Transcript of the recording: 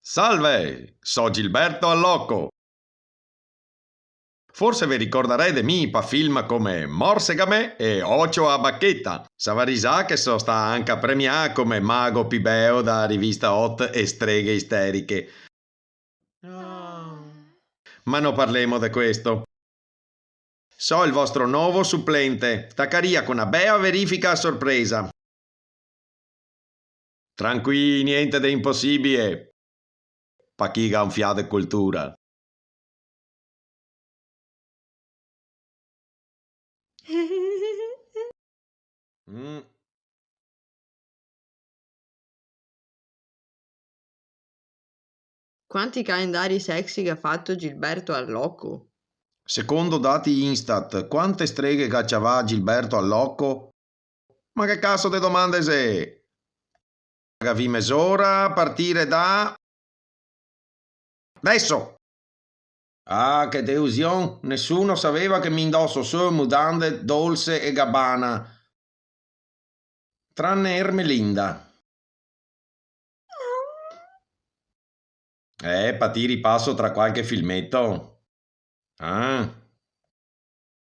Salve, so Gilberto Allocco. Forse vi ricorderete mi pa film come Morsegame e Ocio a Bacchetta. Savarisà che so sta anche a premià come mago pibeo da rivista Hot e streghe isteriche. Ma non parliamo di questo. So il vostro nuovo supplente. Taccaria con una bella verifica a sorpresa. Tranquilli, niente di impossibile. Pa chi ha un fiato e cultura. Mm. Quanti calendari sexy che ha fatto Gilberto Allocco? Secondo dati Instat, quante streghe cacciava Gilberto Allocco? Ma che cazzo di domande sei? Gavi mezz'ora a partire da... Adesso! Ah, che delusione! Nessuno sapeva che mi indosso solo mutande Dolce e Gabbana. Tranne Ermelinda. Pa ti ripasso tra qualche filmetto. Ah...